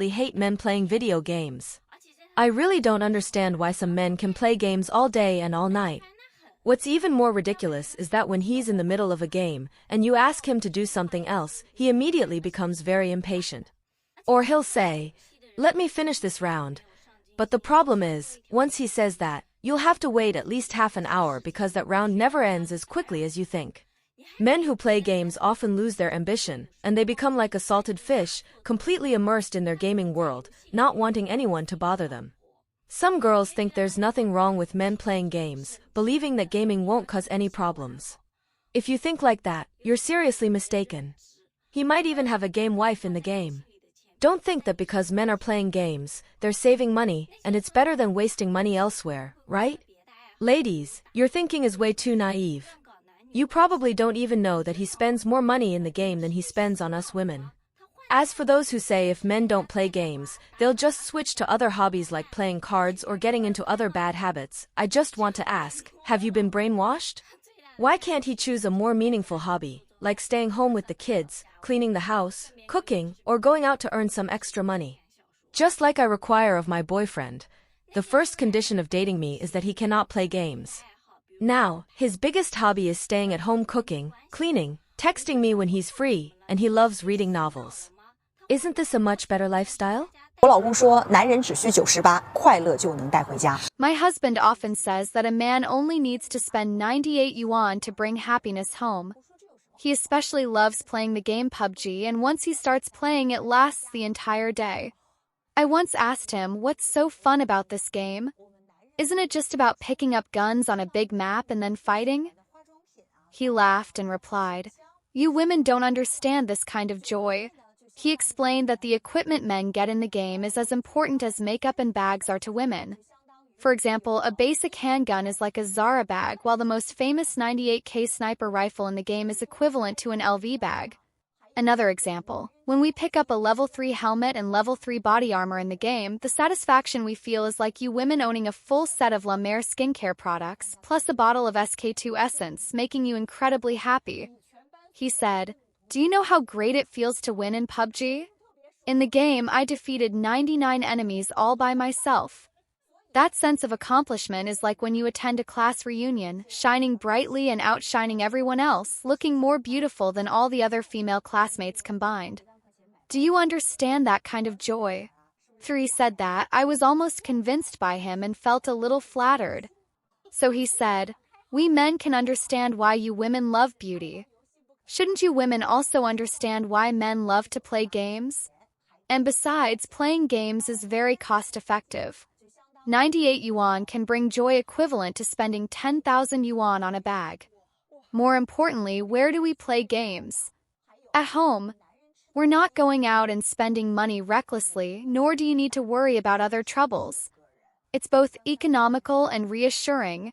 hate men playing video games. I really don't understand why some men can play games all day and all night. What's even more ridiculous is that when he's in the middle of a game and you ask him to do something else, he immediately becomes very impatient. Or he'll say, "Let me finish this round." But the problem is, once he says that, you'll have to wait at least half an hour because that round never ends as quickly as you think. Men who play games often lose their ambition, and they become like a salted fish, completely immersed in their gaming world, not wanting anyone to bother them. Some girls think there's nothing wrong with men playing games, believing that gaming won't cause any problems. If you think like that, you're seriously mistaken. He might even have a game wife in the game. Don't think that because men are playing games, they're saving money, and it's better than wasting money elsewhere, right? Ladies, your thinking is way too naive. You probably don't even know that he spends more money in the game than he spends on us women. As for those who say if men don't play games, they'll just switch to other hobbies like playing cards or getting into other bad habits, I just want to ask, have you been brainwashed? Why can't he choose a more meaningful hobby, like staying home with the kids, cleaning the house, cooking, or going out to earn some extra money? Just like I require of my boyfriend, the first condition of dating me is that he cannot play games. Now, his biggest hobby is staying at home cooking, cleaning, texting me when he's free, and he loves reading novels. Isn't this a much better lifestyle? 我老公说，男人只需98，快乐就能带回家。 My husband often says that a man only needs to spend 98 yuan to bring happiness home. He especially loves playing the game PUBG, and once he starts playing, it lasts the entire day. I once asked him, what's so fun about this game? Isn't it just about picking up guns on a big map and then fighting? He laughed and replied, "You women don't understand this kind of joy." He explained that the equipment men get in the game is as important as makeup and bags are to women. For example, a basic handgun is like a Zara bag, while the most famous 98K sniper rifle in the game is equivalent to an LV bag. Another example, when we pick up a level 3 helmet and level 3 body armor in the game, the satisfaction we feel is like you women owning a full set of La Mer skincare products, plus a bottle of SK2 essence, making you incredibly happy. He said, "Do you know how great it feels to win in PUBG? In the game, I defeated 99 enemies all by myself. That sense of accomplishment is like when you attend a class reunion, shining brightly and outshining everyone else, looking more beautiful than all the other female classmates combined. Do you understand that kind of joy?" After he said that, I was almost convinced by him and felt a little flattered. So he said, "We men can understand why you women love beauty. Shouldn't you women also understand why men love to play games? And besides, playing games is very cost-effective. 98 yuan can bring joy equivalent to spending 10,000 yuan on a bag. More importantly, where do we play games? At home. We're not going out and spending money recklessly, nor do you need to worry about other troubles. It's both economical and reassuring."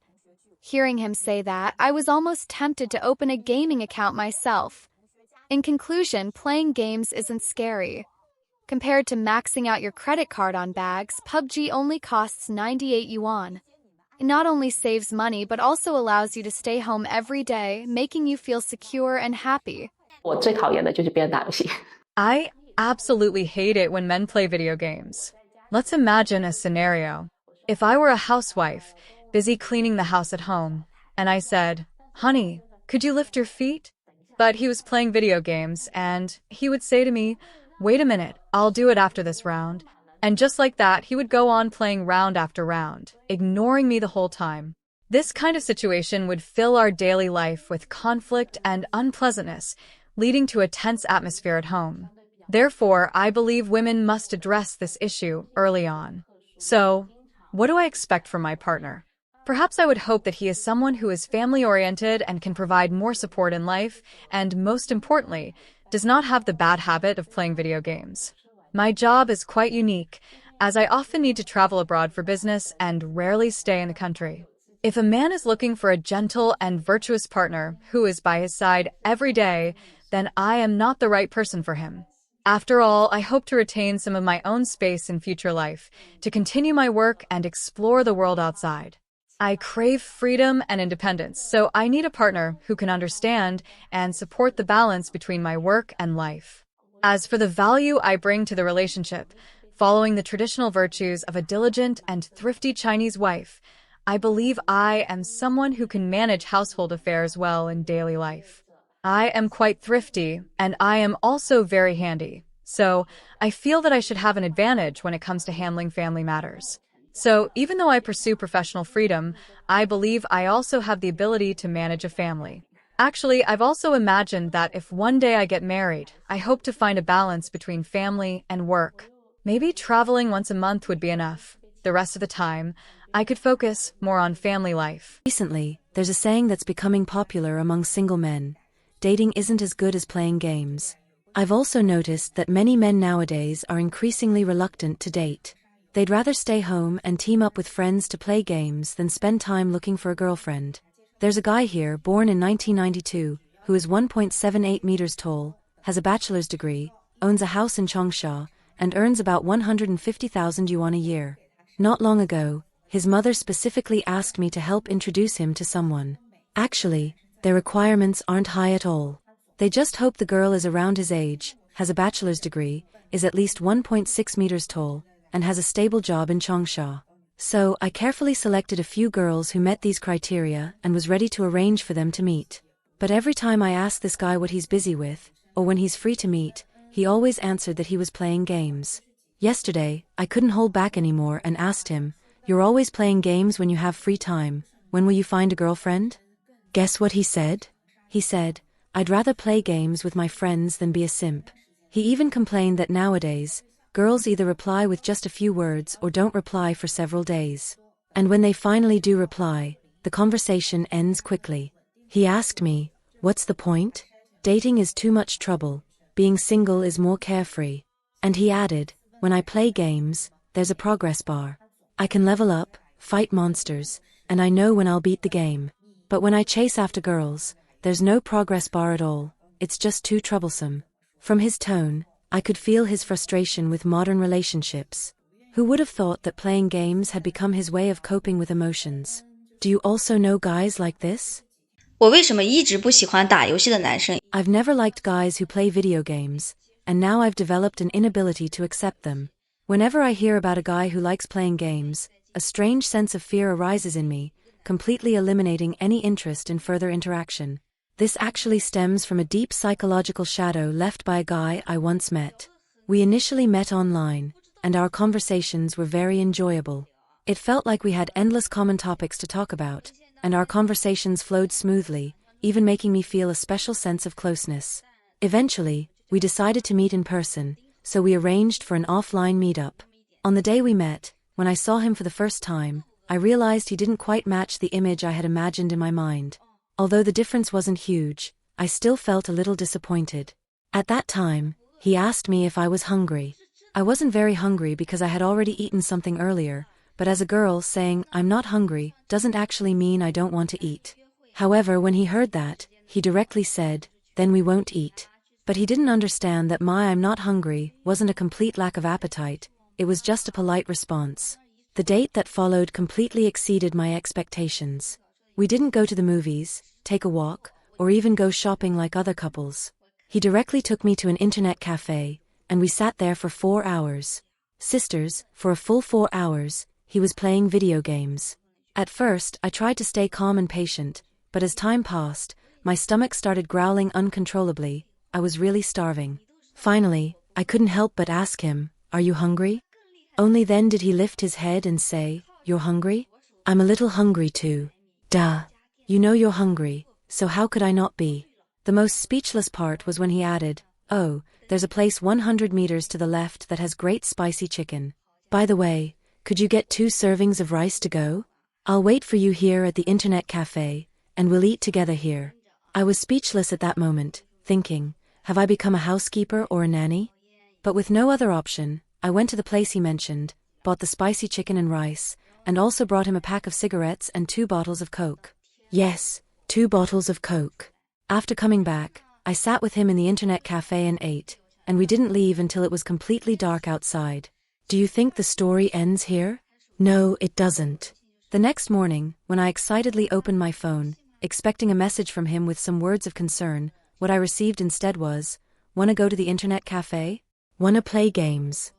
Hearing him say that, I was almost tempted to open a gaming account myself. In conclusion, playing games isn't scary. Compared to maxing out your credit card on bags, PUBG only costs 98 yuan. It not only saves money, but also allows you to stay home every day, making you feel secure and happy. 我最讨厌的就是别人打游戏。 I absolutely hate it when men play video games. Let's imagine a scenario. If I were a housewife, busy cleaning the house at home, and I said, "Honey, could you lift your feet?" But he was playing video games, and he would say to me, "Wait a minute, I'll do it after this round." And just like that, he would go on playing round after round, ignoring me the whole time. This kind of situation would fill our daily life with conflict and unpleasantness, leading to a tense atmosphere at home. Therefore, I believe women must address this issue early on. So, what do I expect from my partner? Perhaps I would hope that he is someone who is family-oriented and can provide more support in life, and most importantly, does not have the bad habit of playing video games. My job is quite unique, as I often need to travel abroad for business and rarely stay in the country. If a man is looking for a gentle and virtuous partner who is by his side every day, then I am not the right person for him. After all, I hope to retain some of my own space in future life, to continue my work and explore the world outside. I crave freedom and independence, so I need a partner who can understand and support the balance between my work and life. As for the value I bring to the relationship, Following the traditional virtues of a diligent and thrifty Chinese wife, I believe I am someone who can manage household affairs well in daily life. I am quite thrifty, and I am also very handy. So, I feel that I should have an advantage when it comes to handling family matters. So, even though I pursue professional freedom, I believe I also have the ability to manage a family. Actually, I've also imagined that if one day I get married, I hope to find a balance between family and work. Maybe traveling once a month would be enough. The rest of the time, I could focus more on family life. Recently, there's a saying that's becoming popular among single men. Dating isn't as good as playing games. I've also noticed that many men nowadays are increasingly reluctant to date. They'd rather stay home and team up with friends to play games than spend time looking for a girlfriend. There's a guy here born in 1992 who is 1.78 meters tall, has a bachelor's degree, owns a house in Changsha, and earns about 150,000 yuan a year. Not long ago, his mother specifically asked me to help introduce him to someone. Actually, their requirements aren't high at all. They just hope the girl is around his age, has a bachelor's degree, is at least 1.6 meters tall, and has a stable job in Changsha. So, I carefully selected a few girls who met these criteria and was ready to arrange for them to meet. But every time I asked this guy what he's busy with, or when he's free to meet, he always answered that he was playing games. Yesterday, I couldn't hold back anymore and asked him, "You're always playing games when you have free time. When will you find a girlfriend?" Guess what he said? He said, "I'd rather play games with my friends than be a simp." He even complained that nowadays, girls either reply with just a few words or don't reply for several days. And when they finally do reply, the conversation ends quickly. He asked me, "What's the point? Dating is too much trouble. Being single is more carefree." And he added, "When I play games, there's a progress bar. I can level up, fight monsters, and I know when I'll beat the game. But when I chase after girls, there's no progress bar at all. It's just too troublesome." From his tone, I could feel his frustration with modern relationships. Who would have thought that playing games had become his way of coping with emotions? Do you also know guys like this? 我为什么一直不喜欢打游戏的男生？ I've never liked guys who play video games, and now I've developed an inability to accept them. Whenever I hear about a guy who likes playing games, a strange sense of fear arises in me, completely eliminating any interest in further interaction. This actually stems from a deep psychological shadow left by a guy I once met. We initially met online, and our conversations were very enjoyable. It felt like we had endless common topics to talk about, and our conversations flowed smoothly, even making me feel a special sense of closeness. Eventually, we decided to meet in person, so we arranged for an offline meetup. On the day we met, when I saw him for the first time, I realized he didn't quite match the image I had imagined in my mind. Although the difference wasn't huge, I still felt a little disappointed. At that time, he asked me if I was hungry. I wasn't very hungry because I had already eaten something earlier, but as a girl, saying, "I'm not hungry," doesn't actually mean I don't want to eat. However, when he heard that, he directly said, "Then we won't eat." But he didn't understand that my "I'm not hungry" wasn't a complete lack of appetite, it was just a polite response. The date that followed completely exceeded my expectations. We didn't go to the movies, take a walk, or even go shopping like other couples. He directly took me to an internet cafe, and we sat there for 4 hours. Sisters, for a full 4 hours, he was playing video games. At first, I tried to stay calm and patient, but as time passed, my stomach started growling uncontrollably. I was really starving. Finally, I couldn't help but ask him, "Are you hungry?" Only then did he lift his head and say, "You're hungry? I'm a little hungry too." Duh. You know you're hungry, so how could I not be? The most speechless part was when he added, "Oh, there's a place 100 meters to the left that has great spicy chicken. By the way, could you get 2 servings of rice to go? I'll wait for you here at the internet cafe, and we'll eat together here." I was speechless at that moment, thinking, have I become a housekeeper or a nanny? But with no other option, I went to the place he mentioned, bought the spicy chicken and rice, and also brought him a pack of cigarettes and 2 bottles of Coke. Yes, 2 bottles of Coke. After coming back, I sat with him in the internet cafe and ate, and we didn't leave until it was completely dark outside. Do you think the story ends here? No, it doesn't. The next morning, when I excitedly opened my phone, expecting a message from him with some words of concern, what I received instead was, "Wanna go to the internet cafe? Wanna play games?"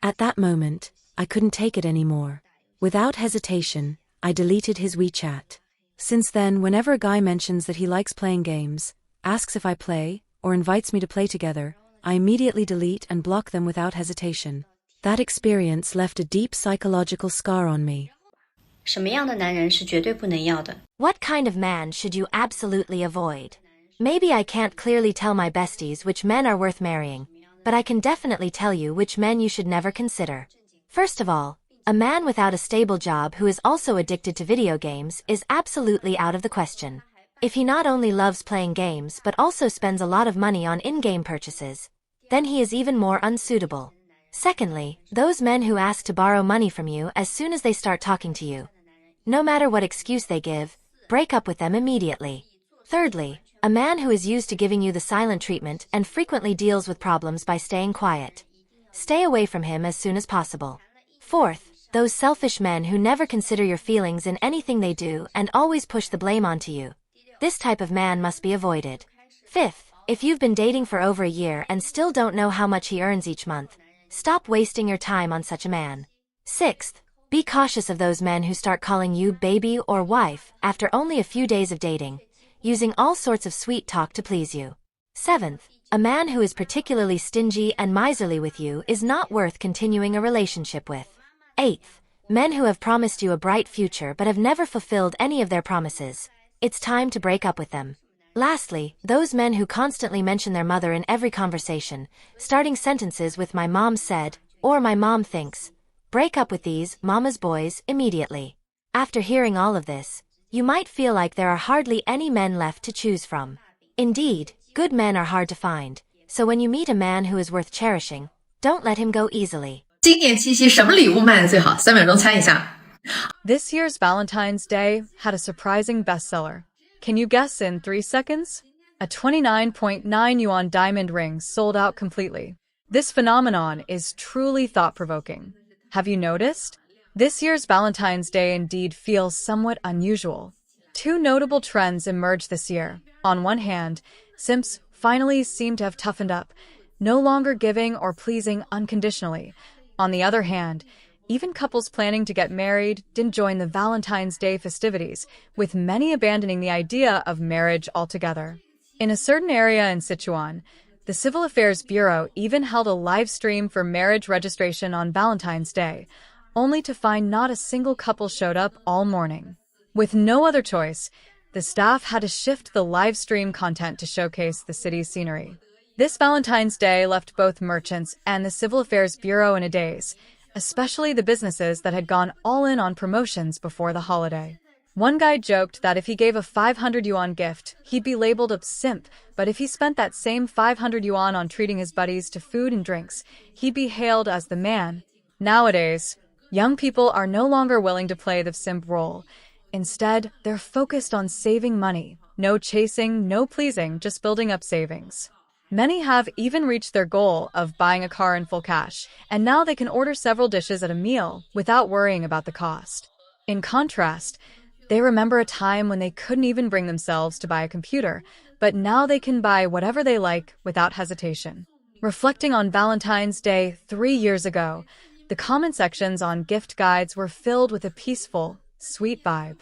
At that moment, I couldn't take it anymore. Without hesitation, I deleted his WeChat. Since then, whenever a guy mentions that he likes playing games, asks if I play, or invites me to play together, I immediately delete and block them without hesitation. That experience left a deep psychological scar on me. 什么样的男人是绝对不能要的？ What kind of man should you absolutely avoid? Maybe I can't clearly tell my besties which men are worth marrying, but I can definitely tell you which men you should never consider. First of all, a man without a stable job who is also addicted to video games is absolutely out of the question. If he not only loves playing games but also spends a lot of money on in-game purchases, then he is even more unsuitable. Secondly, those men who ask to borrow money from you as soon as they start talking to you. No matter what excuse they give, break up with them immediately. Thirdly, a man who is used to giving you the silent treatment and frequently deals with problems by staying quiet. Stay away from him as soon as possible. Fourth, those selfish men who never consider your feelings in anything they do and always push the blame onto you. This type of man must be avoided. Fifth, if you've been dating for over a year and still don't know how much he earns each month, stop wasting your time on such a man. Sixth, be cautious of those men who start calling you baby or wife after only a few days of dating, using all sorts of sweet talk to please you. Seventh, a man who is particularly stingy and miserly with you is not worth continuing a relationship with. Eighth, men who have promised you a bright future but have never fulfilled any of their promises. It's time to break up with them. Lastly, those men who constantly mention their mother in every conversation, starting sentences with "my mom said" or "my mom thinks." Break up with these mama's boys immediately. After hearing all of this, you might feel like there are hardly any men left to choose from. Indeed, good men are hard to find, so when you meet a man who is worth cherishing, don't let him go easily. 今年七夕什么礼物卖的最好？3秒钟猜一下。 This year's Valentine's Day had a surprising bestseller. Can you guess in 3 seconds? A 29.9 yuan diamond ring sold out completely. This phenomenon is truly thought-provoking. Have you noticed? This year's Valentine's Day indeed feels somewhat unusual. Two notable trends emerged this year. On one hand, simps finally seem to have toughened up, no longer giving or pleasing unconditionally. On the other hand, even couples planning to get married didn't join the Valentine's Day festivities, with many abandoning the idea of marriage altogether. In a certain area in Sichuan, the Civil Affairs Bureau even held a live stream for marriage registration on Valentine's Day, only to find not a single couple showed up all morning. With no other choice, the staff had to shift the live stream content to showcase the city's scenery. This Valentine's Day left both merchants and the Civil Affairs Bureau in a daze, especially the businesses that had gone all in on promotions before the holiday. One guy joked that if he gave a 500 yuan gift, he'd be labeled a simp, but if he spent that same 500 yuan on treating his buddies to food and drinks, he'd be hailed as the man. Nowadays, young people are no longer willing to play the simp role. Instead, they're focused on saving money. No chasing, no pleasing, just building up savings. Many have even reached their goal of buying a car in full cash, and now they can order several dishes at a meal without worrying about the cost. In contrast, they remember a time when they couldn't even bring themselves to buy a computer, but now they can buy whatever they like without hesitation. Reflecting on Valentine's Day 3 years ago, the comment sections on gift guides were filled with a peaceful, sweet vibe.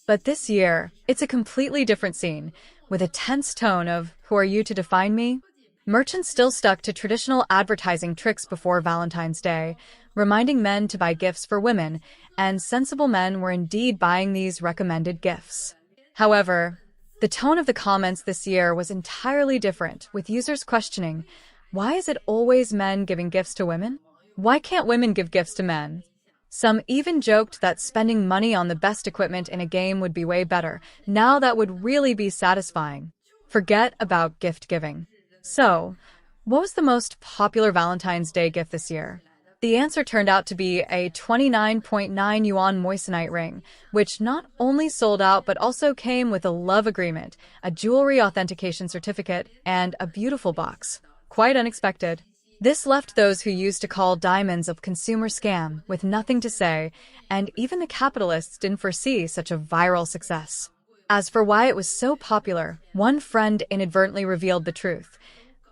But this year, it's a completely different scene, with a tense tone of, "Who are you to define me?" Merchants still stuck to traditional advertising tricks before Valentine's Day, reminding men to buy gifts for women, and sensible men were indeed buying these recommended gifts. However, the tone of the comments this year was entirely different, with users questioning, why is it always men giving gifts to women? Why can't women give gifts to men? Some even joked that spending money on the best equipment in a game would be way better. Now that would really be satisfying. Forget about gift giving. So, what was the most popular Valentine's Day gift this year? The answer turned out to be a 29.9 yuan moissanite ring, which not only sold out but also came with a love agreement, a jewelry authentication certificate, and a beautiful box. Quite unexpected. This left those who used to call diamonds a consumer scam with nothing to say, and even the capitalists didn't foresee such a viral success. As for why it was so popular, one friend inadvertently revealed the truth.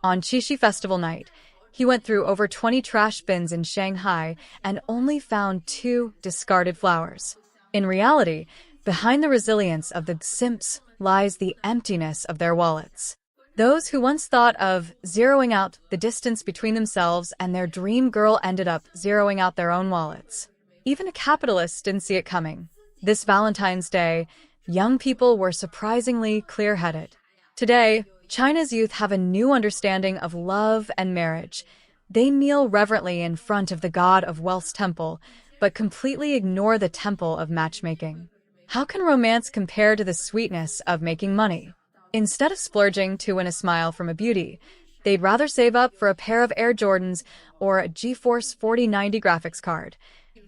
On Qixi Festival night, He went through over 20 trash bins in Shanghai and only found 2 discarded flowers. In reality, behind the resilience of the simps lies the emptiness of their wallets. Those who once thought of zeroing out the distance between themselves and their dream girl ended up zeroing out their own wallets. Even a capitalist didn't see it coming. This Valentine's Day, young people were surprisingly clear-headed. Today, China's youth have a new understanding of love and marriage. They kneel reverently in front of the god of wealth's temple, but completely ignore the temple of matchmaking. How can romance compare to the sweetness of making money? Instead of splurging to win a smile from a beauty, they'd rather save up for a pair of Air Jordans or a GeForce 4090 graphics card.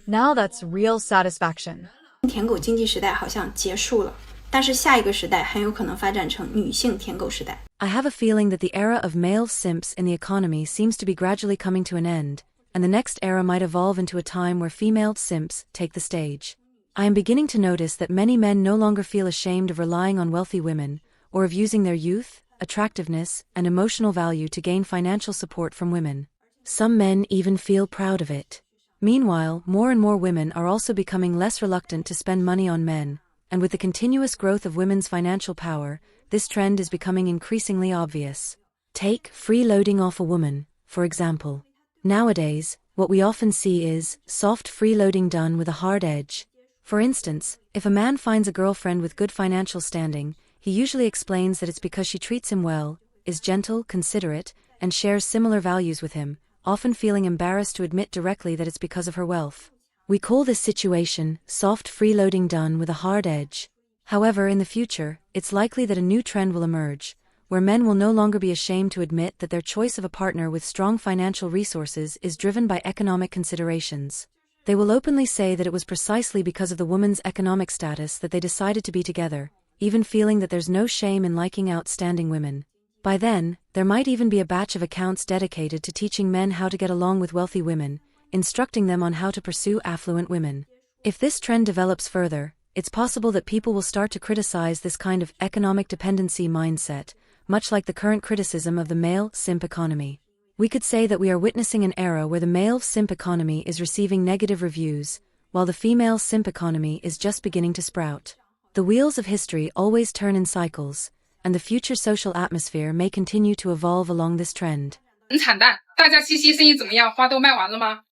Now that's real satisfaction. 舔狗经济时代好像结束了，但是下一个时代很有可能发展成女性舔狗时代。 I have a feeling that the era of male simps in the economy seems to be gradually coming to an end, and the next era might evolve into a time where female simps take the stage. I am beginning to notice that many men no longer feel ashamed of relying on wealthy women, or of using their youth, attractiveness, and emotional value to gain financial support from women. Some men even feel proud of it. Meanwhile, more and more women are also becoming less reluctant to spend money on men, and with the continuous growth of women's financial power, this trend is becoming increasingly obvious. Take freeloading off a woman, for example. Nowadays, what we often see is soft freeloading done with a hard edge. For instance, if a man finds a girlfriend with good financial standing, he usually explains that it's because she treats him well, is gentle, considerate, and shares similar values with him, often feeling embarrassed to admit directly that it's because of her wealth. We call this situation soft freeloading done with a hard edge. However, in the future, it's likely that a new trend will emerge, where men will no longer be ashamed to admit that their choice of a partner with strong financial resources is driven by economic considerations. They will openly say that it was precisely because of the woman's economic status that they decided to be together, even feeling that there's no shame in liking outstanding women. By then, there might even be a batch of accounts dedicated to teaching men how to get along with wealthy women, instructing them on how to pursue affluent women. If this trend develops further, it's possible that people will start to criticize this kind of economic dependency mindset, much like the current criticism of the male simp economy. We could say that we are witnessing an era where the male simp economy is receiving negative reviews, while the female simp economy is just beginning to sprout. The wheels of history always turn in cycles, and the future social atmosphere may continue to evolve along this trend.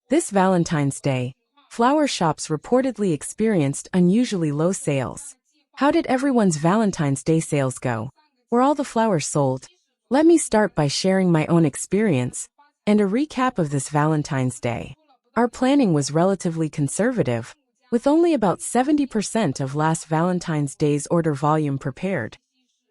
This Valentine's Day, flower shops reportedly experienced unusually low sales. How did everyone's Valentine's Day sales go? Were all the flowers sold? Let me start by sharing my own experience and a recap of this Valentine's Day. Our planning was relatively conservative, with only about 70% of last Valentine's Day's order volume prepared,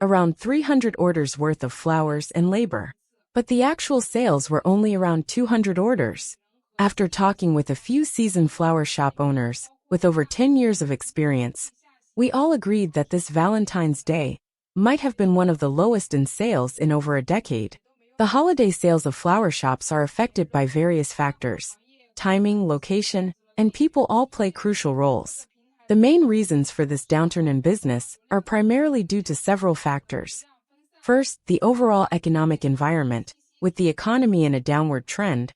around 300 orders worth of flowers and labor. But the actual sales were only around 200 orders. After talking with a few seasoned flower shop owners, with over 10 years of experience, we all agreed that this Valentine's Day might have been one of the lowest in sales in over a decade. The holiday sales of flower shops are affected by various factors. Timing, location, and people all play crucial roles. The main reasons for this downturn in business are primarily due to several factors. First, the overall economic environment, with the economy in a downward trend,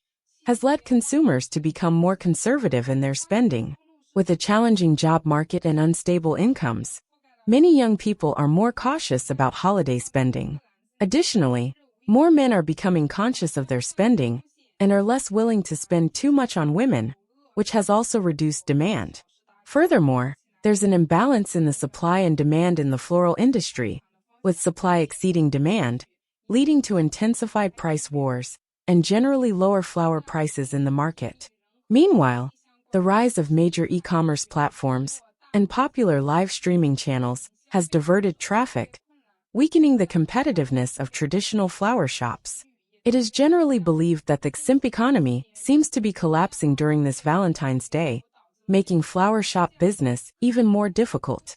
has led consumers to become more conservative in their spending. With a challenging job market and unstable incomes, many young people are more cautious about holiday spending. Additionally, more men are becoming conscious of their spending and are less willing to spend too much on women, which has also reduced demand. Furthermore, there's an imbalance in the supply and demand in the floral industry, with supply exceeding demand, leading to intensified price wars and generally lower flower prices in the market. Meanwhile, the rise of major e-commerce platforms and popular live streaming channels has diverted traffic, weakening the competitiveness of traditional flower shops. It is generally believed that the simp economy seems to be collapsing during this Valentine's Day, making flower shop business even more difficult.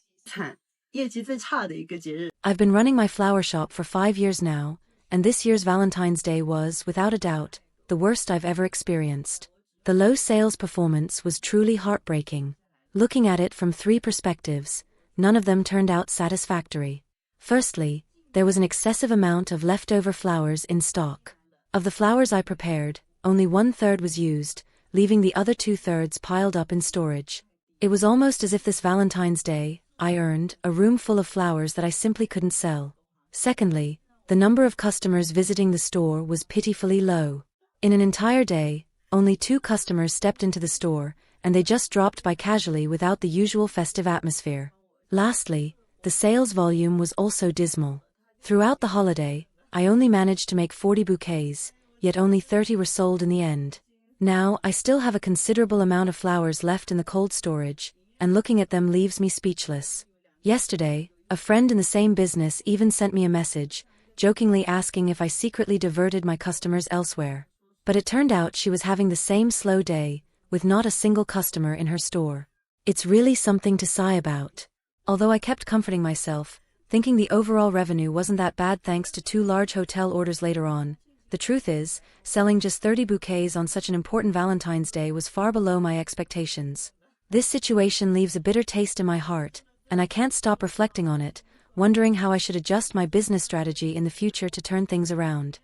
I've been running my flower shop for 5 years now, and this year's Valentine's Day was, without a doubt, the worst I've ever experienced. The low sales performance was truly heartbreaking. Looking at it from 3 perspectives, none of them turned out satisfactory. Firstly, there was an excessive amount of leftover flowers in stock. Of the flowers I prepared, only 1/3 was used, leaving the other 2/3 piled up in storage. It was almost as if this Valentine's Day, I earned a room full of flowers that I simply couldn't sell. Secondly, the number of customers visiting the store was pitifully low. In an entire day, only 2 customers stepped into the store, and they just dropped by casually without the usual festive atmosphere. Lastly, the sales volume was also dismal. Throughout the holiday, I only managed to make 40 bouquets, yet only 30 were sold in the end. Now, I still have a considerable amount of flowers left in the cold storage, and looking at them leaves me speechless. Yesterday, a friend in the same business even sent me a message, jokingly asking if I secretly diverted my customers elsewhere. But it turned out she was having the same slow day, with not a single customer in her store. It's really something to sigh about. Although I kept comforting myself, thinking the overall revenue wasn't that bad thanks to 2 large hotel orders later on, the truth is, selling just 30 bouquets on such an important Valentine's Day was far below my expectations. This situation leaves a bitter taste in my heart, and I can't stop reflecting on it, wondering how I should adjust my business strategy in the future to turn things around.